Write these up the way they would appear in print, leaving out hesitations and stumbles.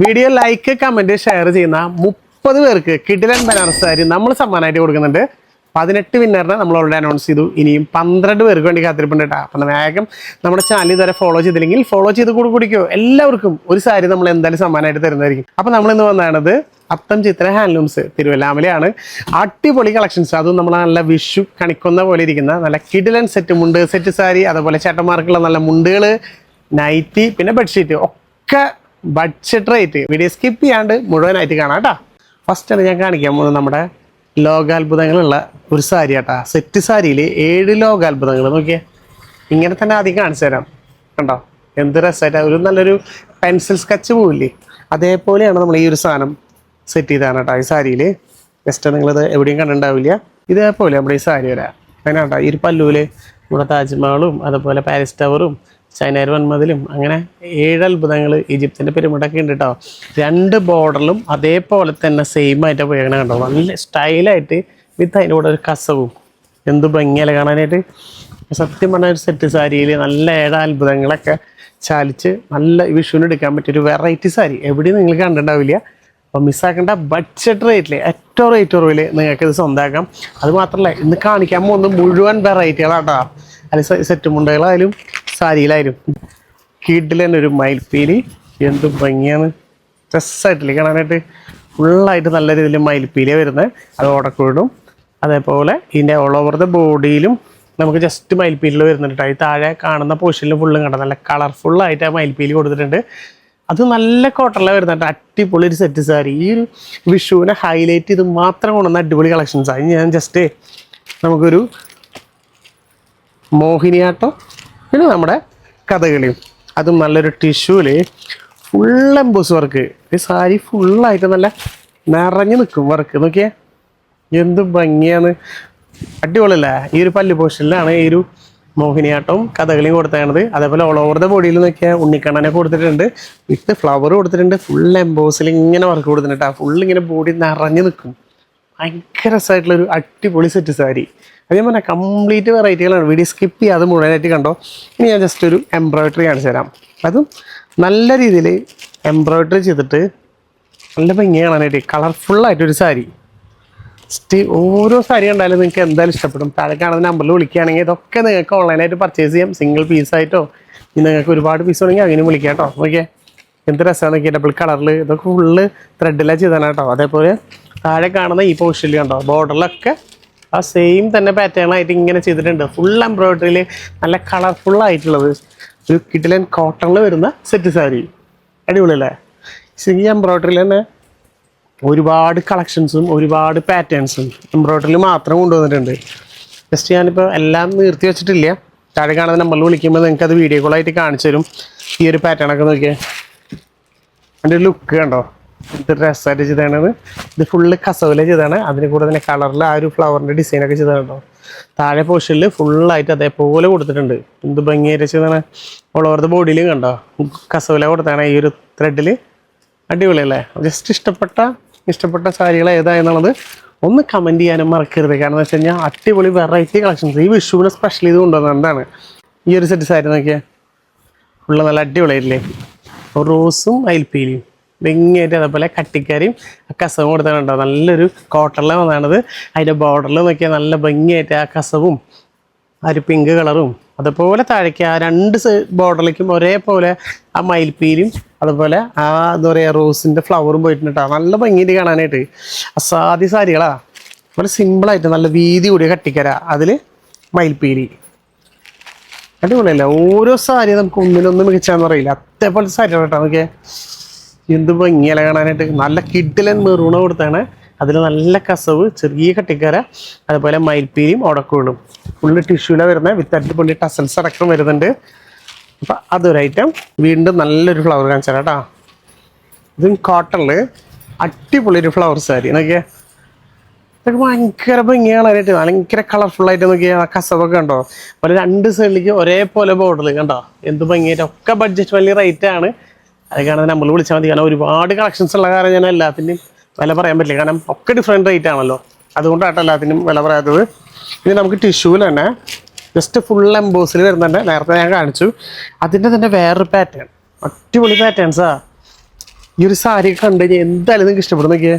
Video like comment share ചെയ്യുന്ന 30 പേർക്ക് കിടിലൻ ബനാറസ് സാരി നമ്മൾ സമ്മാനമായിട്ട് കൊടുക്കുന്നുണ്ട്. 18 വിന്നറിനെ നമ്മൾ ഓൾറെഡി അനൗൺസ് ചെയ്തു. ഇനിയും 12 പേർക്ക് വേണ്ടി കാത്തിരിപ്പുണ്ട് കേട്ടോ. അപ്പം വേഗം നമ്മുടെ ചാനൽ ഇതുവരെ ഫോളോ ചെയ്തില്ലെങ്കിൽ ഫോളോ ചെയ്ത് കുടിക്കോ. എല്ലാവർക്കും ഒരു സാരി നമ്മൾ എന്തായാലും സമ്മാനമായിട്ട് തരുന്നതായിരിക്കും. അപ്പം നമ്മൾ ഇന്ന് വന്നതാണത് അത്തം ചിത്ര ഹാൻഡ്ലൂംസ് തിരുവല്ലാമലയാണ്. അടിപൊളി കളക്ഷൻസ്, അതും നമ്മൾ നല്ല വിഷു കണിക്കുന്ന പോലെ ഇരിക്കുന്ന നല്ല കിടിലൻ സെറ്റ് മുണ്ട് സെറ്റ് സാരി, അതുപോലെ ചേട്ടന്മാർക്കുള്ള നല്ല മുണ്ടുകൾ, നൈറ്റി, പിന്നെ ബെഡ്ഷീറ്റ് ഒക്കെ ബഡ്ജറ്റ് റേറ്റ്. വീഡിയോ സ്കിപ്പ് ചെയ്യാണ്ട് മുഴുവനായിട്ട് കാണാം കേട്ടോ. ഫസ്റ്റാണ് ഞാൻ കാണിക്കാൻ പോകുന്നത് നമ്മുടെ ലോകാത്ഭുതങ്ങളുള്ള ഒരു സാരി കേട്ടോ. സെറ്റ് സാരിയിൽ 7 ലോകാത്ഭുതങ്ങൾ നോക്കിയേ. ഇങ്ങനെ തന്നെ ആദ്യം കാണിച്ചു തരാം. കണ്ടോ എന്ത് രസമായിട്ട് ഒരു നല്ലൊരു പെൻസിൽ സ്കെച്ച് പോവില്ലേ, അതേപോലെയാണ് നമ്മൾ ഈ ഒരു സാധനം സെറ്റ് ചെയ്താണ് കേട്ടോ. ഈ സാരിയിൽ ജസ്റ്റ് നിങ്ങളിത് എവിടെയും കണ്ടിട്ടുണ്ടാവില്ല. ഇതേപോലെ നമ്മുടെ ഈ സാരി വരാം. അങ്ങനെ കേട്ടോ ഈ ഒരു പല്ലുവിൽ നമ്മുടെ താജ്മഹലും അതുപോലെ പാരീസ് ടവറും ചൈനയിൽ വന്മതിലും അങ്ങനെ 7 അത്ഭുതങ്ങൾ, ഈജിപ്തിൻ്റെ പിരമിഡൊക്കെ ഉണ്ട് കേട്ടോ. 2 ബോർഡറിലും അതേപോലെ തന്നെ സെയിം ആയിട്ട് പോയങ്ങനെ കണ്ടോ. നല്ല സ്റ്റൈലായിട്ട് വിത്ത് അതിൻ്റെ കൂടെ ഒരു കസവും എന്ത് ഭംഗിയല്ല കാണാനായിട്ട്. സത്യം പറഞ്ഞ ഒരു സെറ്റ് സാരിയിൽ നല്ല 7 അത്ഭുതങ്ങളൊക്കെ ചാലിച്ച് നല്ല വിഷുവിന് എടുക്കാൻ പറ്റിയൊരു വെറൈറ്റി സാരി എവിടെയും നിങ്ങൾ കണ്ടിട്ടുണ്ടാവില്ല. അപ്പോൾ മിസ്സാക്കേണ്ട ബഡ്ജറ്റ് റേറ്റിൽ ഏറ്റവും റേറ്റ് കുറവിൽ നിങ്ങൾക്ക് ഇത് സ്വന്തമാക്കാം. അതുമാത്രമല്ല ഇന്ന് കാണിക്കാൻ പോകുന്ന മുഴുവൻ വെറൈറ്റികളാട്ടോ. അതിൽ സെറ്റ് മുണ്ടകളായാലും സാരിയിലായാലും കിഡിലന്നെ ഒരു മയിൽപ്പീലി എന്ത് ഭംഗിയാണ്. രസമായിട്ടില്ലേ കാണാനായിട്ട്. ഫുള്ളായിട്ട് നല്ല രീതിയിൽ മയിൽപ്പീലിയാണ് വരുന്നത്. അത് ഓടക്കൂടും. അതേപോലെ ഇതിൻ്റെ ഓൾ ഓവർ ദ ബോഡിയിലും നമുക്ക് ജസ്റ്റ് മയിൽപ്പീലിൽ വരുന്നുണ്ട്. ഈ താഴെ കാണുന്ന പോർഷനിലും ഫുള്ളും കണ്ട നല്ല കളർഫുള്ളായിട്ട് ആ മയിൽപ്പീലി കൊടുത്തിട്ടുണ്ട്. അത് നല്ല കോട്ടണിലാണ് വരുന്നുണ്ട്. അടിപൊളി ഒരു സെറ്റ് സാരി. ഈ ഒരു വിഷുവിനെ ഹൈലൈറ്റ് ചെയ്ത് മാത്രം കൊണ്ടുവന്ന അടിപൊളി കളക്ഷൻസാണ്. ഞാൻ ജസ്റ്റ് നമുക്കൊരു മോഹിനിയാട്ടം പിന്നെ നമ്മുടെ കഥകളിയും അതും നല്ലൊരു ടിഷ്യൂവിൽ ഫുൾ എംബോസ് വർക്ക്. ഈ സാരി ഫുള്ളായിട്ട് നല്ല നിറഞ്ഞു നിൽക്കും വർക്ക്. നോക്കിയേ എന്ത് ഭംഗിയാണ്, അടിപൊളിയല്ലേ. ഈ ഒരു പല്ലു പോർഷനിലാണ് ഈ ഒരു മോഹിനിയാട്ടവും കഥകളിയും കൊടുത്തത്. അതേപോലെ ഓൾ ഓവർ ദ ബോഡിയിൽ നോക്കിയാൽ ഉണ്ണിക്കണ്ണനെ കൊടുത്തിട്ടുണ്ട്, വിത്ത് ഫ്ലവർ കൊടുത്തിട്ടുണ്ട്. ഫുൾ എംബോസിൽ ഇങ്ങനെ വർക്ക് കൊടുത്തിട്ടുണ്ട്. ഫുൾ ഇങ്ങനെ ബോഡി നിറഞ്ഞു നിൽക്കും. ഭയങ്കര രസമായിട്ടുള്ളൊരു അടിപൊളി സെറ്റ് സാരി. അതേ പറഞ്ഞാൽ കംപ്ലീറ്റ് വെറൈറ്റികളാണ്. വീഡിയോ സ്കിപ്പ് ചെയ്യാതെ മുഴുവനായിട്ട് കണ്ടോ. ഇനി ഞാൻ ജസ്റ്റ് ഒരു എംബ്രോയിഡറി കാണിച്ചു തരാം. അതും നല്ല രീതിയിൽ എംബ്രോയിഡറി ചെയ്തിട്ട് നല്ല ഭംഗി കാണാനായിട്ട് കളർഫുള്ളായിട്ടൊരു സാരി. ഓരോ സാരി കണ്ടാലും നിങ്ങൾക്ക് എന്തായാലും ഇഷ്ടപ്പെടും. താഴെ കാണുന്ന നമ്പറിൽ വിളിക്കുകയാണെങ്കിൽ ഇതൊക്കെ നിങ്ങൾക്ക് ഓൺലൈനായിട്ട് പർച്ചേസ് ചെയ്യാം. സിംഗിൾ പീസായിട്ടോ ഇനി നിങ്ങൾക്ക് ഒരുപാട് പീസ് വേണമെങ്കിൽ അങ്ങനെ വിളിക്കാം കേട്ടോ. ഓക്കെ എന്ത് രസമാണ് നോക്കിയാൽ ഡബിൾ കളറിൽ ഇതൊക്കെ ഫുള്ള് ത്രെഡിലാണ് ചെയ്താണ് കേട്ടോ. അതേപോലെ താഴെ കാണുന്ന ഈ പോർഷനിൽ കണ്ടോ ബോർഡറിലൊക്കെ ആ സെയിം തന്നെ പാറ്റേണായിട്ട് ഇങ്ങനെ ചെയ്തിട്ടുണ്ട്. ഫുൾ എംബ്രോയിഡറിയിൽ നല്ല കളർഫുള്ളായിട്ടുള്ളത് ഒരു കിടിലൻ കോട്ടണിൽ വരുന്ന സെറ്റ് സാരി. അടിപൊളിയല്ലേ. ഈ എംബ്രോയിഡറിയിൽ തന്നെ ഒരുപാട് കളക്ഷൻസും ഒരുപാട് പാറ്റേൺസും എംബ്രോയിഡറിയിൽ മാത്രം കൊണ്ടുവന്നിട്ടുണ്ട്. ജസ്റ്റ് ഞാനിപ്പോൾ എല്ലാം നിർത്തി വെച്ചിട്ടില്ല. താഴെ കാണുന്ന നമ്പറിൽ വിളിക്കുമ്പോൾ നിങ്ങൾക്ക് അത് വീഡിയോ കോളായിട്ട് കാണിച്ചു തരും. ഈ ഒരു പാറ്റേണൊക്കെ നോക്കിയാൽ അതിൻ്റെ ലുക്ക് കണ്ടോ ഇത് രസമായിട്ട് ചെയ്തതാണ്. ഇത് ഫുള്ള് കസവിലെ ചെയ്താണ്. അതിന് കൂടെ തന്നെ കളറിൽ ആ ഒരു ഫ്ലവറിൻ്റെ ഡിസൈനൊക്കെ ചെയ്തതുണ്ടോ. താഴെ പോർഷനിൽ ഫുള്ളായിട്ട് അതേപോലെ കൊടുത്തിട്ടുണ്ട്. എന്ത് ഭംഗിയായിട്ട് ചെയ്താണ്. ഓൾ ഓവർ ദ ബോഡിയിലും കണ്ടോ കസവില കൊടുത്താണ് ഈ ഒരു ത്രെഡിൽ. അടിപൊളിയല്ലേ. ജസ്റ്റ് ഇഷ്ടപ്പെട്ട സാരികൾ ഏതായെന്നുള്ളത് ഒന്ന് കമൻറ്റ് ചെയ്യാനും മറക്കരുത്. കാരണം എന്ന് വെച്ച് കഴിഞ്ഞാൽ അടിപൊളി വെറൈറ്റി കളക്ഷൻസ് ഈ വിഷുവിനെ സ്പെഷ്യൽ ചെയ്ത് കൊണ്ടുവന്നതാണ്. ഈ ഒരു സെറ്റ് സാരി നോക്കിയാൽ ഫുള്ള് നല്ല അടിപൊളിയായിട്ടില്ലേ. റോസും അയൽപ്പീലിയും ഭംഗിയായിട്ട് അതേപോലെ കട്ടിക്കാരിയും കസവും കൊടുത്താലുണ്ടോ. നല്ലൊരു കോട്ടണിലാണ് വന്നതാണത്. അതിൻ്റെ ബോർഡറിൽ നോക്കിയാൽ നല്ല ഭംഗിയായിട്ട് ആ കസവും ആ ഒരു പിങ്ക് കളറും അതേപോലെ താഴേക്ക് ആ 2 ബോർഡറിലേക്കും ഒരേപോലെ ആ മയിൽപ്പീലും അതുപോലെ ആ എന്താ പറയുക റോസിൻ്റെ ഫ്ലവറും പോയിട്ടുണ്ട് കേട്ടോ. നല്ല ഭംഗിയായിട്ട് കാണാനായിട്ട് അസാധ്യ സാരികളാ. വളരെ സിമ്പിളായിട്ട് നല്ല വീതി കൂടിയ കട്ടിക്കര, അതിൽ മയിൽപ്പീലി. അടിപൊളിയല്ല. ഓരോ സാരി നമുക്ക് ഒന്നിനൊന്നും മികച്ചാന്ന് പറയില്ല. അതേപോലത്തെ സാരിയാണ് കേട്ടോ. നോക്കിയേ എന്ത് ഭംഗിയല്ല കാണാനായിട്ട്. നല്ല കിഡിലൻ മെറൂണ കൊടുത്താണ്. അതിൽ നല്ല കസവ് ചെറിയ കട്ടിക്കാര അതുപോലെ മയിൽപ്പീലിയും ഉടക്കുകളും ഫുള്ള് ടിഷ്യൂലാണ് വരുന്നത്. വിത്ത് അടിപൊളി ടസൽസ് അടക്കം വരുന്നുണ്ട്. അപ്പം അതൊരു ഐറ്റം. വീണ്ടും നല്ലൊരു ഫ്ലവർ കാണിച്ചാൽ കേട്ടോ. ഇതും കോട്ടണിൽ അടിപൊളി ഒരു ഫ്ലവർ സാരി നോക്കിയാൽ ഇതൊക്കെ ഭയങ്കര ഭംഗി കാണാനായിട്ട്. ഭയങ്കര കളർഫുള്ളായിട്ട് നോക്കിയാൽ ആ കസവൊക്കെ കണ്ടോ. അതുപോലെ 2 സൈഡിലേക്ക് ഒരേപോലെ ബോർഡറിൽ കണ്ടോ എന്ത് ഭംഗിയായിട്ട്. ഒക്കെ ബഡ്ജറ്റ് വലിയ റേറ്റാണ്. അത് കാണാൻ നമ്മൾ വിളിച്ചാൽ മതി. കാരണം ഒരുപാട് കളക്ഷൻസ് ഉള്ള കാരണം ഞാൻ എല്ലാത്തിനും വില പറയാൻ പറ്റില്ല. കാരണം ഒക്കെ ഡിഫറെൻറ്റ് റേറ്റ് ആണല്ലോ. അതുകൊണ്ടാട്ടോ എല്ലാത്തിനും വില പറയാത്തത്. ഇനി നമുക്ക് ടിഷ്യൂവിൽ തന്നെ ജസ്റ്റ് ഫുൾ എംബോസിൽ വരുന്നുണ്ട്. നേരത്തെ ഞാൻ കാണിച്ചു. അതിൻ്റെ തന്നെ വേറൊരു പാറ്റേൺ, അടിപൊളി പാറ്റേൺസാ. ഈ ഒരു സാരി കണ്ടു കഴിഞ്ഞാൽ എന്തായാലും നിങ്ങൾക്ക് ഇഷ്ടപ്പെടും. നോക്കിയേ,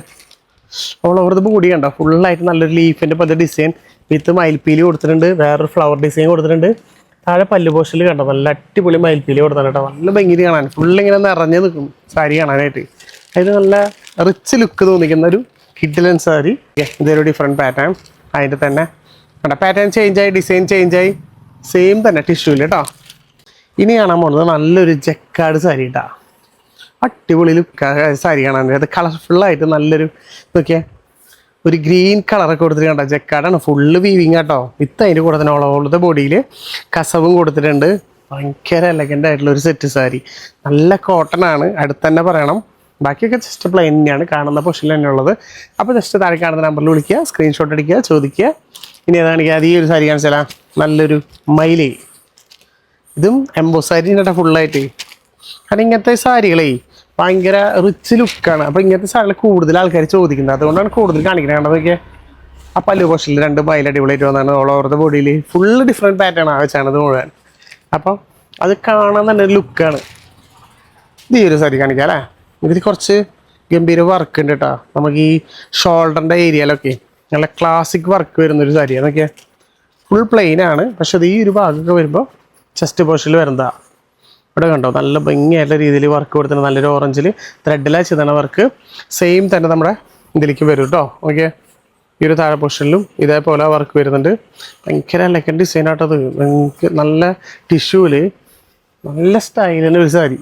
ഓൾ ഓവർ ദ ബോഡി കണ്ടോ, ഫുള്ളായിട്ട് നല്ലൊരു ലീഫിൻ്റെ പോലത്തെ ഡിസൈൻ വിത്ത് മയിൽപ്പീലി കൊടുത്തിട്ടുണ്ട്, വേറൊരു ഫ്ലവർ ഡിസൈൻ കൊടുത്തിട്ടുണ്ട്. താഴെ പല്ല് പോസ്റ്റിൽ കണ്ടോ നല്ല അടിപൊളി മയിൽപ്പീലി കൊടുത്തിട്ടുണ്ട് കേട്ടോ. നല്ല ഭംഗി കാണാൻ, ഫുള്ളിങ്ങനെ നിറഞ്ഞു നിൽക്കും സാരി കാണാനായിട്ട്. അതിന് നല്ല റിച്ച് ലുക്ക് തോന്നിക്കുന്ന ഒരു കിഡ്ലൻ സാരി. ഇതൊരു ഡിഫറെൻറ്റ് പാറ്റേൺ. അതിൻ്റെ തന്നെ കണ്ടോ പാറ്റേൺ ചേഞ്ചായി, ഡിസൈൻ ചേഞ്ചായി, സെയിം തന്നെ ടിഷ്യൂല് കേട്ടോ. ഇനി കാണാൻ പോകുന്നത് നല്ലൊരു ജക്കാർഡ് സാരി കേട്ടോ. അടിപൊളി ലുക്ക് സാരി കാണാൻ. അത് കളർഫുള്ളായിട്ട് നല്ലൊരു നോക്കിയാൽ ഒരു ഗ്രീൻ കളറൊക്കെ കൊടുത്തിട്ട് കണ്ടോ. ജക്കാർഡാണ്, ഫുള്ള് വീവിങ് കേട്ടോ. വിത്ത് അതിൻ്റെ കൂടെ തന്നെ ഓളോളത്തെ ബോഡിയിൽ കസവും കൊടുത്തിട്ടുണ്ട്. ഭയങ്കര എലഗൻ്റ് ആയിട്ടുള്ള ഒരു സെറ്റ് സാരി. നല്ല കോട്ടൺ ആണ്, അടുത്ത് തന്നെ പറയണം. ബാക്കിയൊക്കെ ജസ്റ്റ് പ്ലെയിൻ തന്നെയാണ്, കാണുന്ന പൊസിഷനിൽ തന്നെ ഉള്ളത്. അപ്പോൾ ജസ്റ്റ് താഴെ കാണുന്ന നമ്പറിൽ വിളിക്കുക, സ്ക്രീൻഷോട്ട് അടിക്കുക, ചോദിക്കുക. ഇനി ഏതാണെങ്കിൽ അത് ഈ ഒരു സാരി കാണിച്ചാൽ നല്ലൊരു മയിലേ. ഇതും എംബോസ് സാരി കേട്ടോ ഫുള്ളായിട്ട്. കാരണം ഇങ്ങനത്തെ സാരികളേ ഭയങ്കര റിച്ച് ലുക്കാണ്. അപ്പോൾ ഇങ്ങനത്തെ സാരികൾ കൂടുതൽ ആൾക്കാർ ചോദിക്കുന്നത്, അതുകൊണ്ടാണ് കൂടുതൽ കാണിക്കുന്നത്. കണ്ടതൊക്കെ ആ പല്ലു പോഷനിൽ 2 മയിൽ അടിപൊളിയായിട്ട് വന്നാണ്. ഓൾ ഓവർ ദ ബോഡിയിൽ ഫുള്ള് ഡിഫറെൻറ്റ് പാറ്റേൺ വെച്ചാണത് മുഴുവൻ. അപ്പം അത് കാണാൻ തന്നെ ഒരു ലുക്കാണ്. ഇത് ഈ ഒരു സാരി കാണിക്കാം അല്ലേ. ഇതിൽ കുറച്ച് ഗംഭീര വർക്ക് ഉണ്ട് കേട്ടോ. നമുക്ക് ഈ ഷോൾഡറിൻ്റെ ഏരിയയിലൊക്കെ നല്ല ക്ലാസിക് വർക്ക് വരുന്നൊരു സാരിയാണ്. നോക്കിയാൽ ഫുൾ പ്ലെയിൻ ആണ്, പക്ഷെ അത് ഈ ഒരു ഭാഗമൊക്കെ വരുമ്പോൾ ചെസ്റ്റ് പോർഷനിൽ വരുന്നതാണ്. ഇവിടെ കണ്ടോ നല്ല ഭംഗിയായിട്ടുള്ള രീതിയിൽ വർക്ക് കൊടുത്തിട്ടുണ്ട്. നല്ലൊരു ഓറഞ്ചിൽ ത്രെഡിലാണ് ചെയ്താണ് വർക്ക്. സെയിം തന്നെ നമ്മുടെ ഇതിലേക്ക് വരും കേട്ടോ. ഓക്കെ, ഈ ഒരു താഴെ പോർഷനിലും ഇതേപോലെ വർക്ക് വരുന്നുണ്ട്. ഭയങ്കര ലെക്കൻ ഡിസൈൻ ആട്ടത്. നല്ല ടിഷ്യൂവിൽ നല്ല സ്റ്റൈലിൻ്റെ ഒരു സാരി.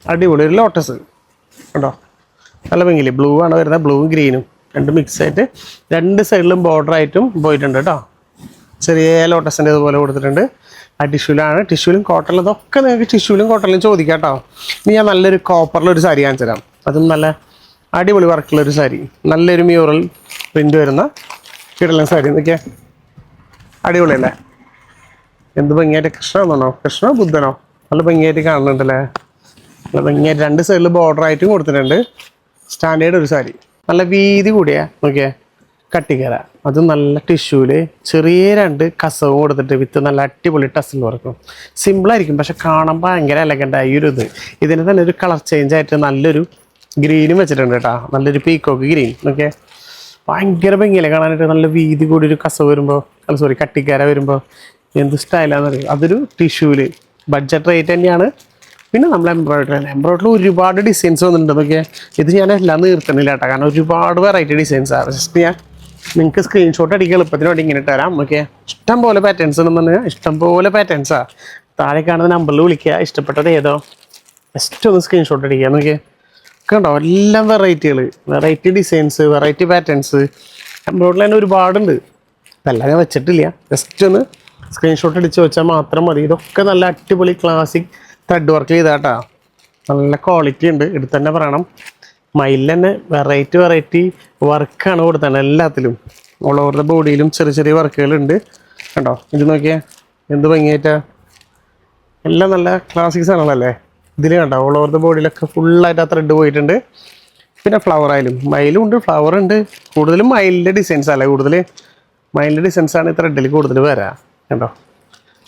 അടിപൊളി ഒരു ലോട്ടസ് കണ്ടോ, നല്ല ഭംഗിയില്ലേ. ബ്ലൂ ആണ് വരുന്നത്, ബ്ലൂവും ഗ്രീനും രണ്ട് മിക്സ് ആയിട്ട് 2 സൈഡിലും ബോർഡർ ആയിട്ടും പോയിട്ടുണ്ട് കേട്ടോ. ചെറിയ ലോട്ടസിൻ്റെ ഇതുപോലെ കൊടുത്തിട്ടുണ്ട്. ആ ടിഷ്യൂലാണ്, ടിഷ്യൂലും കോട്ടണിലും. ഇതൊക്കെ നിങ്ങൾക്ക് ടിഷ്യൂലും കോട്ടണിലും ചോദിക്കാം കേട്ടോ. ഇനി ഞാൻ നല്ലൊരു കോപ്പറിലൊരു സാരി കാണിച്ചു തരാം. അതും നല്ല അടിപൊളി വർക്കുള്ളൊരു സാരി. നല്ലൊരു മ്യൂറൽ പ്രിൻ്റ് വരുന്ന കിടലൻ സാരി. എന്നൊക്കെയാ അടിപൊളിയല്ലേ, എന്ത് ഭംഗിയായിട്ട്. കൃഷ്ണനാണോ, കൃഷ്ണനോ ബുദ്ധനോ, നല്ല ഭംഗിയായിട്ട് കാണുന്നുണ്ടല്ലേ. നല്ല ഭംഗിയായിട്ട് 2 സൈഡിൽ ബോർഡർ ആയിട്ടും കൊടുത്തിട്ടുണ്ട്. സ്റ്റാൻഡേർഡ് ഒരു സാരി, നല്ല വീതി കൂടിയാ. നോക്കിയാൽ കട്ടിക്കര, അത് നല്ല ടിഷ്യൂല് ചെറിയ 2 കസവും കൊടുത്തിട്ട് വിത്ത് നല്ല അടിപൊളി ടസിൽ വർക്കും. സിമ്പിളായിരിക്കും, പക്ഷെ കാണാൻ ഭയങ്കര എലഗൻ്റായി ഒരു ഇതിന് തന്നെ ഒരു കളർ ചേഞ്ച് ആയിട്ട് നല്ലൊരു ഗ്രീനും വെച്ചിട്ടുണ്ട് കേട്ടോ. നല്ലൊരു പീക്കോക്ക് ഗ്രീൻ. ഓക്കെ, ഭയങ്കര ഭംഗിയല്ലേ കാണാനായിട്ട്. നല്ല വീതി കൂടി ഒരു കസവ് വരുമ്പോൾ, കട്ടിക്കര വരുമ്പോൾ എന്ത് സ്റ്റൈലാണെന്ന് അറിയാം. അതൊരു ടിഷ്യൂല് ബഡ്ജറ്റ് റേറ്റ് തന്നെയാണ്. പിന്നെ നമ്മൾ എംബ്രോയിഡറി ഒരുപാട് ഡിസൈൻസ് വന്നിട്ടുണ്ട്. നോക്കിയാൽ ഇത് ഞാൻ എല്ലാം നിർത്തുന്നില്ല കേട്ടോ, കാരണം ഒരുപാട് വെറൈറ്റി ഡിസൈൻസാണ്. ജസ്റ്റ് ഞാൻ നിങ്ങൾക്ക് സ്ക്രീൻഷോട്ട് അടിക്കുക എളുപ്പത്തിന് വേണ്ടി ഇങ്ങനെ തരാം. ഓക്കെ, ഇഷ്ടം പോലെ പാറ്റേൺസ് ഉണ്ടെന്ന് പറഞ്ഞാൽ ഇഷ്ടം പോലെ പാറ്റേൺസാണ്. താഴെ കാണുന്ന നമ്പറിൽ വിളിക്കുക, ഇഷ്ടപ്പെട്ടത് ഏതോ ജസ്റ്റ് ഒന്ന് സ്ക്രീൻഷോട്ട് അടിക്കുക. നോക്കിയാൽ കണ്ടോ, എല്ലാം വെറൈറ്റികൾ, variety designs, variety patterns. Embroidery തന്നെ ഒരുപാടുണ്ട്, ഇതെല്ലാം ഞാൻ വെച്ചിട്ടില്ല. ജസ്റ്റ് ഒന്ന് സ്ക്രീൻഷോട്ട് അടിച്ച് വെച്ചാൽ മാത്രം മതി. ഇതൊക്കെ നല്ല അടിപൊളി ക്ലാസിക് ത്രെഡ് വർക്ക് ചെയ്താട്ടാ, നല്ല ക്വാളിറ്റി ഉണ്ട്. എടുത്ത് തന്നെ പറയണം. മയിൽ തന്നെ വെറൈറ്റി വർക്കാണ് കൊടുത്തത് എല്ലാത്തിലും. ഓൾ ഓവർ ദ ബോഡിയിലും ചെറിയ ചെറിയ വർക്കുകളുണ്ട് കണ്ടോ. ഇത് നോക്കിയാൽ എന്ത് ഭംഗിയായിട്ടാ, എല്ലാം നല്ല ക്ലാസിക്സ് ആണല്ലേ. ഇതിൽ കണ്ടോ ഓൾ ഓവർ ദ ബോഡിയിലൊക്കെ ഫുള്ളായിട്ട് ആ ത്രെഡ് പോയിട്ടുണ്ട്. പിന്നെ ഫ്ലവർ ആയാലും മയിലും ഉണ്ട്, ഫ്ലവർ ഉണ്ട്. കൂടുതലും മയിലിൻ്റെ ഡിസൈൻസ് അല്ലേ, കൂടുതൽ മയിലിൻ്റെ ഡിസൈൻസാണ് ഈ ത്രെഡിൽ കൂടുതൽ വരാം കണ്ടോ.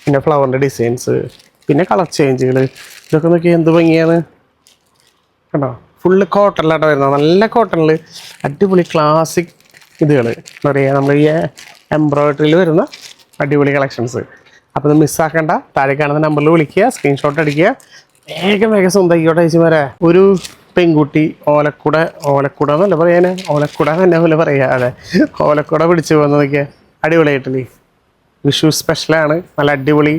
പിന്നെ ഫ്ലവറിൻ്റെ ഡിസൈൻസ്, പിന്നെ കളർ ചേഞ്ചുകൾ, ഇതൊക്കെ നോക്കിയാൽ എന്ത് ഭംഗിയാണ് കണ്ടോ. ഫുള്ള് കോട്ടണിലാട്ടോ വരുന്നത്, നല്ല കോട്ടണിൽ അടിപൊളി ക്ലാസിക് ഇതുകൾ എന്താ പറയുക, നമ്മൾ ഈ എംബ്രോയിഡറിയിൽ വരുന്ന അടിപൊളി കളക്ഷൻസ്. അപ്പോൾ ഇത് മിസ്സാക്കണ്ട. താഴെ കാണുന്ന നമ്പറിൽ വിളിക്കുക, സ്ക്രീൻഷോട്ട് അടിക്കുക. വേഗം സ്വന്തമാക്കിയോട്ടെ ചേച്ചിമാരെ. ഒരു പെൺകുട്ടി ഓലക്കുട എന്നല്ല പറയാനേ, ഓലക്കുട തന്നെ പോലെ പറയാ. അതെ, ഓലക്കുട പിടിച്ചു പോകുന്നതൊക്കെ അടിപൊളിയായിട്ടില്ലേ. വിഷു സ്പെഷ്യലാണ്. നല്ല അടിപൊളി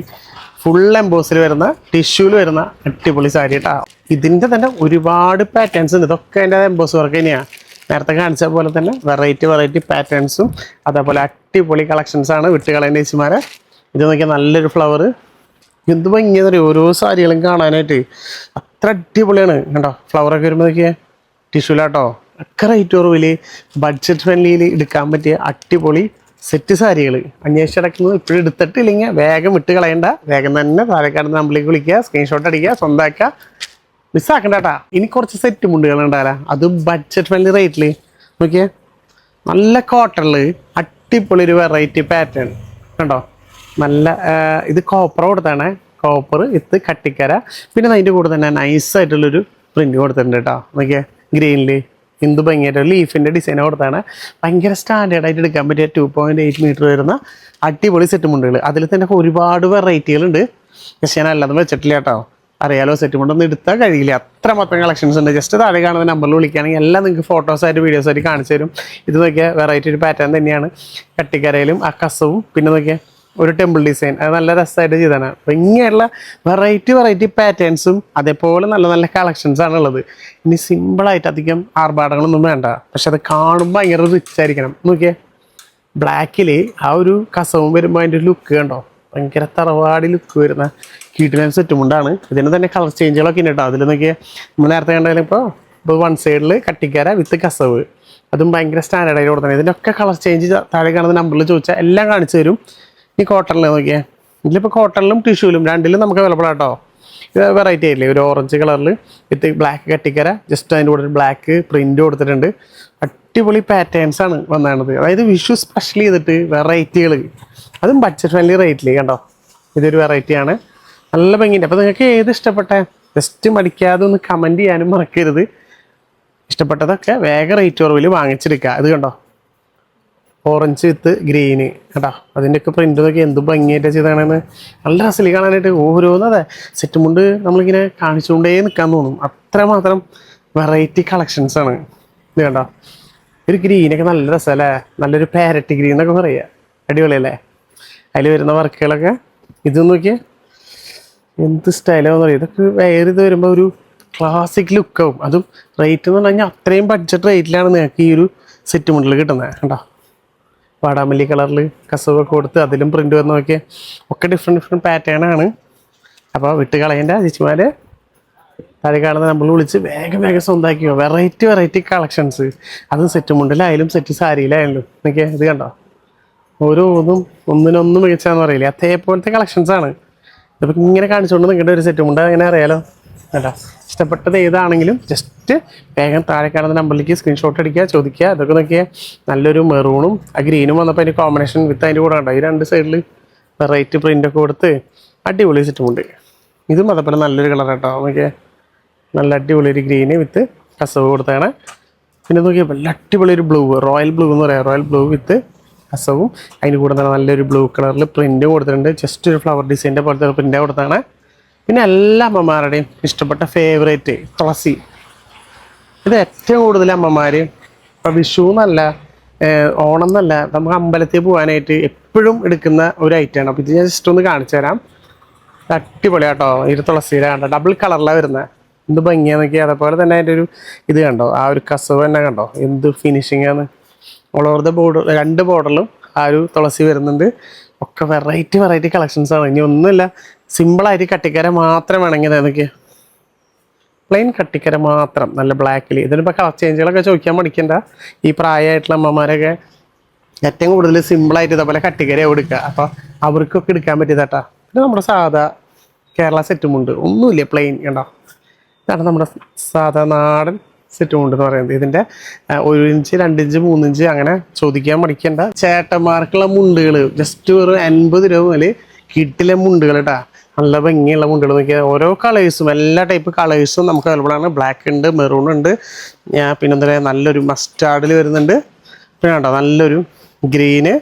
ഫുൾ എംബോസിൽ വരുന്ന ടിഷ്യൂവിൽ വരുന്ന അടിപൊളി സാരി കേട്ടോ. ഇതിൻ്റെ തന്നെ ഒരുപാട് പാറ്റേൺസ് ഉണ്ട്. ഇതൊക്കെ അതിൻ്റെ എംബോസ് വർക്ക് തന്നെയാണ്. നേരത്തെ കാണിച്ച പോലെ തന്നെ വെറൈറ്റി പാറ്റേൺസും അതേപോലെ അടിപൊളി കളക്ഷൻസാണ്. വിട്ടുകളയുന്ന ചേച്ചിമാരെ. ഇത് നോക്കിയാൽ നല്ലൊരു ഫ്ലവർ, എന്ത് ഭംഗിയെന്ന് പറയും ഓരോ സാരികളും കാണാനായിട്ട്. അത്ര അടിപൊളിയാണ് കണ്ടോ. ഫ്ലവറൊക്കെ വരുമ്പോൾ നോക്കിയാൽ ടിഷ്യൂലാട്ടോ. ഒക്കെ റേറ്റ് കുറവിൽ ബഡ്ജറ്റ് ഫ്രണ്ട്ലിയിൽ എടുക്കാൻ പറ്റിയ അടിപൊളി സെറ്റ് സാരികൾ അന്വേഷിച്ചടക്കുന്നത്. ഇപ്പോഴും എടുത്തിട്ടില്ലെങ്കിൽ വേഗം വിട്ട് കളയണ്ട. വേഗം തന്നെ താഴെക്കാടുന്ന നമ്പറിലേക്ക് വിളിക്കുക, സ്ക്രീൻഷോട്ട് അടിക്കുക, സ്വന്തമാക്കുക, മിസ്സാക്കണ്ട കേട്ടാ. ഇനി കുറച്ച് സെറ്റ് മുണ്ടുകൾ ഉണ്ടാവില്ല, അത് ബഡ്ജറ്റ് ഫ്രണ്ട്ലി റേറ്റിൽ നോക്കിയേ. നല്ല കോട്ടണിൽ അടിപൊളി ഒരു വെറൈറ്റി പാറ്റേൺ കണ്ടോ. നല്ല ഇത് കോപ്പർ കൊടുത്താണ്, കോപ്പർ വിത്ത് കട്ടിക്കര. പിന്നെ അതിൻ്റെ കൂടെ തന്നെ നൈസായിട്ടുള്ളൊരു പ്രിന്റ് കൊടുത്തിട്ടുണ്ട് കേട്ടോ. നോക്കിയാൽ ഗ്രീനിൽ എന്ത് ഭംഗിയായിട്ട് ലീഫിൻ്റെ ഡിസൈൻ കൊടുത്താണ്. ഭയങ്കര സ്റ്റാൻഡേർഡായിട്ട് എടുക്കാൻ പറ്റിയ 2.8 മീറ്റർ വരുന്ന അടിപൊളി സെറ്റ് മുണ്ടുകൾ. അതിൽ തന്നെ ഒരുപാട് വെറൈറ്റികളുണ്ട്. പക്ഷേ ഞാൻ അല്ലാതെ വെച്ചിട്ടില്ല കേട്ടോ. അറിയാലോ, സെറ്റ് മുണ്ടൊന്നും എടുത്താൽ കഴിയില്ല, അത്ര മൊത്തം കളക്ഷൻസ് ഉണ്ട്. ജസ്റ്റ് താഴെ കാണുന്ന നമ്പറിൽ വിളിക്കുകയാണെങ്കിൽ എല്ലാം നിങ്ങൾക്ക് ഫോട്ടോസായിട്ട് വീഡിയോസായിട്ട് കാണിച്ചു തരും. ഇത് നോക്കിയാൽ വെറൈറ്റി ഒരു പാറ്റേൺ തന്നെയാണ്. കട്ടിക്കരയിലും ആ കസവും പിന്നെ നോക്കിയാൽ ഒരു ടെമ്പിൾ ഡിസൈൻ, അത് നല്ല രസമായിട്ട് ചെയ്താണ്. അപ്പോൾ ഇങ്ങനെയുള്ള വെറൈറ്റി പാറ്റേൺസും അതേപോലെ നല്ല നല്ല കളക്ഷൻസ് ആണ് ഉള്ളത്. ഇനി സിമ്പിളായിട്ട് അധികം ആർഭാടങ്ങളൊന്നും വേണ്ട, പക്ഷെ അത് കാണുമ്പോൾ ഭയങ്കര റിച്ച് ആയിരിക്കണം. നോക്കിയേ, ബ്ലാക്കിൽ ആ ഒരു കസവും വരുമ്പോൾ അതിൻ്റെ ഒരു ലുക്ക് കണ്ടോ, ഭയങ്കര തറവാടി ലുക്ക് വരുന്ന കീട്ടിലെ സെറ്റും കൊണ്ടാണ്. ഇതിന് തന്നെ കളർ ചേഞ്ചുകളൊക്കെ ഉണ്ട് കേട്ടോ. അതിൽ നോക്കിയാൽ നമ്മൾ നേരത്തെ കണ്ടാലും ഇപ്പോൾ വൺ സൈഡിൽ കട്ടിക്കര വിത്ത് കസവ്, അതും ഭയങ്കര സ്റ്റാൻഡേർഡായിട്ട് കൊടുത്തത്. ഇതിൻ്റെയൊക്കെ കളർ ചേഞ്ച് താഴെ കാണുന്ന നമ്പറിൽ ചോദിച്ചാൽ എല്ലാം കാണിച്ചു തരും. ഈ കോട്ടണിൽ നോക്കിയാൽ ഇതിലിപ്പോൾ കോട്ടണിലും ടിഷ്യൂലും രണ്ടിലും നമുക്ക് അവൈലബിൾ ആട്ടോ. ഇത് വെറൈറ്റി ആയില്ലേ, ഒരു ഓറഞ്ച് കളറിൽ വിത്ത് ബ്ലാക്ക് കട്ടിക്കര, ജസ്റ്റ് അതിൻ്റെ കൂടെ ഒരു ബ്ലാക്ക് പ്രിൻ്റ് കൊടുത്തിട്ടുണ്ട്. അടിപൊളി പാറ്റേൺസ് ആണ് വന്നത്. അതായത് വിഷു സ്പെഷ്യൽ ചെയ്തിട്ട് വെറൈറ്റികൾ, അതും ബഡ്ജറ്റ് ഫ്രണ്ട്ലി റേറ്റിൽ കണ്ടോ. ഇതൊരു വെറൈറ്റിയാണ്, നല്ല ഭംഗിയുണ്ട്. അപ്പോൾ നിങ്ങൾക്ക് ഏത് ഇഷ്ടപ്പെട്ട ജസ്റ്റ് മടിക്കാതെ ഒന്ന് കമൻറ്റ് ചെയ്യാനും മറക്കരുത്. ഇഷ്ടപ്പെട്ടതൊക്കെ വേഗം റേറ്റ് കുറവിൽ വാങ്ങിച്ചെടുക്കുക. ഇത് കണ്ടോ, ഓറഞ്ച് വിത്ത് ഗ്രീന് കേട്ടോ. അതിൻ്റെയൊക്കെ പ്രിൻ്റ് നോക്കി എന്ത് ഭംഗിയായിട്ടാണ് ചെയ്താണെന്ന്, നല്ല രസത്തിൽ കാണാനായിട്ട്. ഓരോന്നും അതെ സെറ്റ് മുണ്ട് നമ്മളിങ്ങനെ കാണിച്ചുകൊണ്ടേ നിൽക്കാൻ തോന്നും, അത്രമാത്രം വെറൈറ്റി കളക്ഷൻസാണ്. ഇത് കണ്ടോ, ഒരു ഗ്രീനൊക്കെ നല്ല രസമല്ലേ, നല്ലൊരു പാരറ്റ് ഗ്രീൻ എന്നൊക്കെ പറയുക, അടിപൊളിയല്ലേ. അതിൽ വരുന്ന വർക്കുകളൊക്കെ ഇത് നോക്കിയാൽ എന്ത് സ്റ്റൈലാണെന്ന് പറയുക. ഇതൊക്കെ വേറെ ഇത് വരുമ്പോൾ ഒരു ക്ലാസിക് ലുക്കാവും. അതും റേറ്റ് എന്ന് പറഞ്ഞു കഴിഞ്ഞാൽ അത്രയും ബഡ്ജറ്റ് റേറ്റിലാണ് നിങ്ങൾക്ക് ഈ ഒരു സെറ്റ് മുണ്ടിൽ കിട്ടുന്നത് കേട്ടോ. വാടാമല്ലി കളറിൽ കസവൊക്കെ കൊടുത്ത് അതിലും പ്രിൻ്റ് വന്ന് നോക്കിയാൽ ഒക്കെ ഡിഫറെൻറ്റ് പാറ്റേൺ ആണ്. അപ്പോൾ വിട്ട് കളയേണ്ട ചേച്ചിമാരെ, താഴെ കാണുന്ന നമ്മൾ വിളിച്ച് വേഗം സ്വന്തമാക്കിയോ. വെറൈറ്റി കളക്ഷൻസ്, അതും സെറ്റ് മുണ്ടിലായാലും സെറ്റ് സാരിയിലായാലും നോക്കിയാൽ ഇത് കണ്ടോ, ഒന്നിനൊന്നും മികച്ചാന്ന് പറയില്ലേ, അതേപോലത്തെ കളക്ഷൻസാണ്. ഇതിപ്പോൾ ഇങ്ങനെ കാണിച്ചുകൊണ്ട് നിങ്ങളുടെ ഒരു സെറ്റ് മുണ്ട് അങ്ങനെ അറിയാലോ കേട്ടോ. ഇഷ്ടപ്പെട്ടത് ഏതാണെങ്കിലും ജസ്റ്റ് വേഗം താഴെ കാണുന്ന നമ്പറിലേക്ക് സ്ക്രീൻഷോട്ട് അടിക്കുക, ചോദിക്കുക. അതൊക്കെ നോക്കിയാൽ നല്ലൊരു മെറൂണും ആ ഗ്രീനും വന്നപ്പോൾ അതിൻ്റെ കോമ്പിനേഷൻ വിത്ത് അതിൻ്റെ കൂടെ ഉണ്ടോ, ഈ രണ്ട് സൈഡിൽ വെറൈറ്റി പ്രിൻ്റൊക്കെ കൊടുത്ത് അടിപൊളി സെറ്റുമുണ്ട്. ഇതും അതേപോലെ നല്ലൊരു കളർ കേട്ടോ. നോക്കിയാൽ നല്ല അടിപൊളി ഒരു ഗ്രീന് വിത്ത് കസവ് കൊടുത്താണ്. പിന്നെ നോക്കിയാൽ നല്ല അടിപൊളി ഒരു ബ്ലൂ, റോയൽ ബ്ലൂ എന്ന് പറയാം, റോയൽ ബ്ലൂ വിത്ത് കസവും അതിന് കൂടെ തന്നെ നല്ലൊരു ബ്ലൂ കളറിൽ പ്രിൻ്റ് കൊടുത്തിട്ടുണ്ട്. ജസ്റ്റ് ഒരു ഫ്ലവർ ഡിസൈൻ്റെ പോലത്തെ പ്രിൻ്റ് കൊടുത്താണ്. പിന്നെ എല്ലാ അമ്മമാരുടെയും ഇഷ്ടപ്പെട്ട ഫേവറേറ്റ് തുളസി, ഇത് ഏറ്റവും കൂടുതൽ അമ്മമാർ ഇപ്പം വിഷു എന്നല്ല ഓണം എന്നല്ല നമുക്ക് അമ്പലത്തിൽ പോകാനായിട്ട് എപ്പോഴും എടുക്കുന്ന ഒരു ഐറ്റമാണ്. അപ്പോൾ ഇത് ഞാൻ ജസ്റ്റ് ഒന്ന് കാണിച്ചു തരാം. അടിപൊളി കേട്ടോ. ഇത് തുളസിയിലെ കണ്ടോ, ഡബിൾ കളറിലാണ് വരുന്നത്, എന്ത് ഭംഗിയാന്ന് നോക്കിയാൽ. അതേപോലെ തന്നെ അതിൻ്റെ ഒരു ഇത് കണ്ടോ, ആ ഒരു കസവ് തന്നെ കണ്ടോ, എന്ത് ഫിനിഷിംഗ് ആണ്. ഓൾ ഓവർ ദ ബോർഡർ, രണ്ട് ബോർഡറിലും ആ ഒരു തുളസി വരുന്നുണ്ട്. ഒക്കെ വെറൈറ്റി കളക്ഷൻസാണ്. ഇനി ഒന്നുമില്ല, സിമ്പിളായിട്ട് കട്ടിക്കര മാത്രം വേണമെങ്കിൽ അതൊക്കെ പ്ലെയിൻ കട്ടിക്കര മാത്രം നല്ല ബ്ലാക്കിൽ. ഇതിനിപ്പോൾ കളർ ചേഞ്ചുകളൊക്കെ ചോദിക്കാൻ മടിക്കണ്ട. ഈ പ്രായമായിട്ടുള്ള അമ്മമാരൊക്കെ ഏറ്റവും കൂടുതൽ സിമ്പിളായിട്ട് ഇതേപോലെ കട്ടിക്കര കൊടുക്കുക. അപ്പോൾ അവർക്കൊക്കെ എടുക്കാൻ പറ്റിയതാട്ടാ. പിന്നെ നമ്മുടെ സാധാ കേരള സെറ്റുമുണ്ട്, ഒന്നുമില്ല, പ്ലെയിൻ കണ്ടോ. ഇതാണ് നമ്മുടെ സാധാ നാടൻ സെറ്റുമുണ്ട് എന്ന് പറയുന്നത്. ഇതിൻ്റെ 1 ഇഞ്ച് 2 ഇഞ്ച് 3 ഇഞ്ച് അങ്ങനെ ചോദിക്കാൻ മടിക്കണ്ട. ചേട്ടന്മാർക്കുള്ള മുണ്ടുകൾ ജസ്റ്റ് ഒരു 50 രൂപ മുതൽ കിട്ടിലെ മുണ്ടുകൾ കേട്ടോ. നല്ല ഭംഗിയുള്ള മുണ്ടുകൾ നോക്കിയാൽ ഓരോ കളേഴ്സും, എല്ലാ ടൈപ്പ് കളേഴ്സും നമുക്ക് അവൈലബിൾ ആണ്. ബ്ലാക്ക് ഉണ്ട്, മെറൂൺ ഉണ്ട്, പിന്നെ എന്താ പറയുക നല്ലൊരു മസ്റ്റാർഡിൽ വരുന്നുണ്ട്. പിന്നെ കേട്ടോ നല്ലൊരു ഗ്രീന്,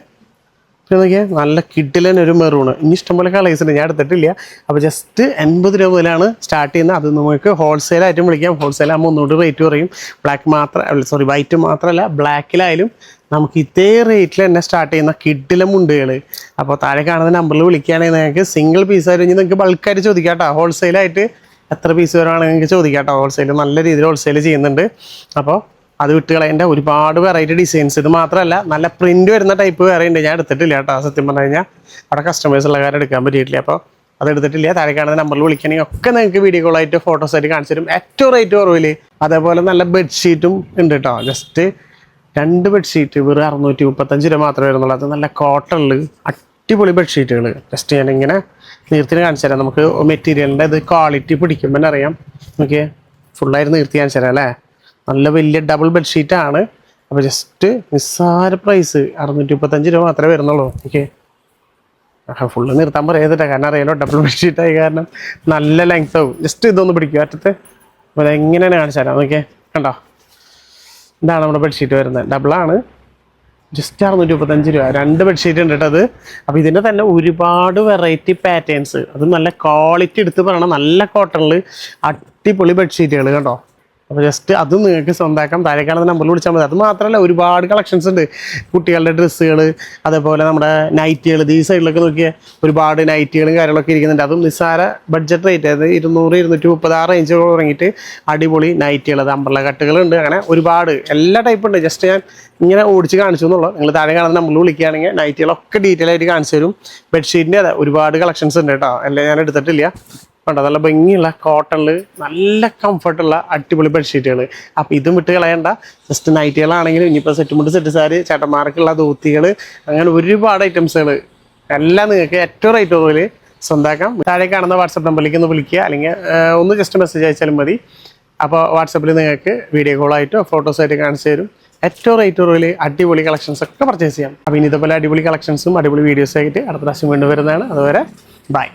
പിന്നെ നോക്കിയാൽ നല്ല കിഡിലൻ ഒരു മെറൂണ്. ഇനി ഇഷ്ടംപോലെ കളേഴ്സ് ഉണ്ട്, ഞാൻ എടുത്തിട്ടില്ല. അപ്പോൾ ജസ്റ്റ് 80 രൂപ മുതലാണ് സ്റ്റാർട്ട് ചെയ്യുന്നത്. അത് നമുക്ക് ഹോൾസെയിലായിട്ടും വിളിക്കാം. ഹോൾസെയിൽ ആകുമ്പോൾ ഒന്നുകൂടി റേറ്റ് കുറയും. വൈറ്റ് മാത്രമല്ല ബ്ലാക്കിലായാലും നമുക്ക് ഇതേ റേറ്റിൽ തന്നെ സ്റ്റാർട്ട് ചെയ്യുന്ന കിഡിലെ മുണ്ടുകൾ. അപ്പോൾ താഴെ കാണുന്ന നമ്പറിൽ വിളിക്കുകയാണെങ്കിൽ നിങ്ങൾക്ക് സിംഗിൾ പീസായിട്ട് കഴിഞ്ഞ് നിങ്ങൾക്ക് ബൾക്കായിട്ട് ചോദിക്കാം കേട്ടോ. ഹോൾസെയിലായിട്ട് എത്ര പീസ് വരുവാണെങ്കിൽ നിങ്ങൾക്ക് ചോദിക്കാം കേട്ടോ. ഹോൾസെയിൽ നല്ല രീതിയിൽ ഹോൾസെയിൽ ചെയ്യുന്നുണ്ട്. അപ്പോൾ അത് വിട്ട് കളയേണ്ട ഒരുപാട് വെറൈറ്റി ഡിസൈൻസ്. ഇത് മാത്രമല്ല നല്ല പ്രിന്റ് വരുന്ന ടൈപ്പ് വേറെ ഉണ്ട്, ഞാൻ എടുത്തിട്ടില്ല കേട്ടോ. സത്യം പറഞ്ഞു കഴിഞ്ഞാൽ അവിടെ കസ്റ്റമേഴ്സ് ഉള്ള കാര്യം എടുക്കാൻ പറ്റിയിട്ടില്ല. അപ്പോൾ അത് എടുത്തിട്ടില്ല. താഴെ കാണുന്ന നമ്പറിൽ വിളിക്കുകയാണെങ്കിൽ ഒക്കെ നിങ്ങൾക്ക് വീഡിയോ കോളായിട്ട് ഫോട്ടോസായിട്ട് കാണിച്ചു തരും ഏറ്റവും റേറ്റ് കുറവിൽ. അതേപോലെ നല്ല ബെഡ്ഷീറ്റും ഉണ്ട് കേട്ടോ. ജസ്റ്റ് 2 ബെഡ്ഷീറ്റ് വെറും 635 രൂപ മാത്രമേ വരുന്നുള്ളൂ. അത് നല്ല കോട്ടണിൽ അടിപൊളി ബെഡ്ഷീറ്റുകൾ. ജസ്റ്റ് ഞാനിങ്ങനെ നീർത്തിന് കാണിച്ചു തരാം. നമുക്ക് മെറ്റീരിയലിൻ്റെ ഇത് ക്വാളിറ്റി പിടിക്കുമ്പോൾ തന്നെ അറിയാം. നമുക്ക് ഫുള്ളായിട്ട് നീർത്തി കാണിച്ചു തരാം അല്ലേ. നല്ല വലിയ ഡബിൾ ബെഡ്ഷീറ്റാണ്. അപ്പോൾ ജസ്റ്റ് നിസ്സാര പ്രൈസ് 635 രൂപ മാത്രമേ വരുന്നുള്ളൂ. ഓക്കെ, ഫുള്ള് നിർത്താൻ പറയത്തില്ല, കാരണം അറിയാലോ ഡബിൾ ബെഡ്ഷീറ്റായി കാരണം നല്ല ലെങ്ത് ആവും. ജസ്റ്റ് ഇതൊന്ന് പിടിക്കും അറ്റത്ത് അപ്പോൾ അതെങ്ങനെയാണ് കാണിച്ചു തരാം നോക്കിയേ, കണ്ടോ? ഇതാണ് നമ്മുടെ ബെഡ്ഷീറ്റ് വരുന്നത്, ഡബിളാണ്, ജസ്റ്റ് 635 രൂപ. 2 ബെഡ്ഷീറ്റ് ഉണ്ട് കേട്ടോ അത്. അപ്പോൾ ഇതിൻ്റെ തന്നെ ഒരുപാട് വെറൈറ്റി പാറ്റേൺസ്, അത് നല്ല ക്വാളിറ്റി എടുത്ത് പറയണം, നല്ല കോട്ടണിൽ അടിപൊളി ബെഡ്ഷീറ്റുകൾ കണ്ടോ. അപ്പോൾ ജസ്റ്റ് അത് നിങ്ങൾക്ക് സ്വന്തമാക്കാം, താഴെ കാണുന്ന നമ്പറിൽ വിളിച്ചാൽ മതി. അത് മാത്രമല്ല ഒരുപാട് കളക്ഷൻസ് ഉണ്ട്, കുട്ടികളുടെ ഡ്രസ്സുകൾ, അതേപോലെ നമ്മുടെ നൈറ്റികൾ. ഈ സൈഡിലൊക്കെ നോക്കിയാൽ ഒരുപാട് നൈറ്റികളും കാര്യങ്ങളൊക്കെ ഇരിക്കുന്നുണ്ട്. അതും നിസ്സാര ബഡ്ജറ്റ് റേറ്റ്, അതായത് 200, 230 ആ റേഞ്ച് തുടങ്ങിയിട്ട് അടിപൊളി നൈറ്റികൾ, അത് അമ്പർല കട്ടുകളുണ്ട്, അങ്ങനെ ഒരുപാട് എല്ലാ ടൈപ്പ് ഉണ്ട്. ജസ്റ്റ് ഞാൻ ഇങ്ങനെ ഓടിച്ച് കാണിച്ചു എന്നുള്ളൂ. നിങ്ങൾ താഴെ കാണുന്ന നമ്പറിൽ വിളിക്കുകയാണെങ്കിൽ നൈറ്റികളൊക്കെ ഡീറ്റെയിൽ ആയിട്ട് കാണിച്ചു തരും. ബെഡ്ഷീറ്റിൻ്റെ അതെ ഒരുപാട് കളക്ഷൻസ് ഉണ്ട് കേട്ടോ, എല്ലാം ഞാൻ എടുത്തിട്ടില്ല. കണ്ടോ, നല്ല ഭംഗിയുള്ള കോട്ടണിൽ നല്ല കംഫർട്ടുള്ള അടിപൊളി ബെഡ്ഷീറ്റുകൾ. അപ്പോൾ ഇതും വിട്ട് കളയണ്ട. ജസ്റ്റ് നൈറ്റുകളാണെങ്കിലും ഇനിയിപ്പോൾ സെറ്റ് മുണ്ട്, സെറ്റ് സാരി, ചേട്ടന്മാർക്കുള്ള ധോത്തികൾ, അങ്ങനെ ഒരുപാട് ഐറ്റംസുകൾ എല്ലാം നിങ്ങൾക്ക് ഏറ്റവും റേറ്റ് കുറവിൽ സ്വന്തമാക്കാം. താഴെ കാണുന്ന വാട്സപ്പ് നമ്പറിലേക്ക് ഒന്ന് വിളിക്കുക, അല്ലെങ്കിൽ ഒന്ന് ജസ്റ്റ് മെസ്സേജ് അയച്ചാലും മതി. അപ്പോൾ വാട്സപ്പിൽ നിങ്ങൾക്ക് വീഡിയോ കോളായിട്ടോ ഫോട്ടോസായിട്ടോ കാണിച്ചു തരും. ഏറ്റവും റേറ്റ് കുറവിൽ അടിപൊളി കളക്ഷൻസ് ഒക്കെ പർച്ചേസ് ചെയ്യാം. അപ്പോൾ ഇനി ഇതുപോലെ അടിപൊളി കളക്ഷൻസും അടിപൊളി വീഡിയോസും ആയിട്ട് അടുത്ത പ്രാവശ്യം വീണ്ടും വരുന്നതാണ്. അതുവരെ ബൈ.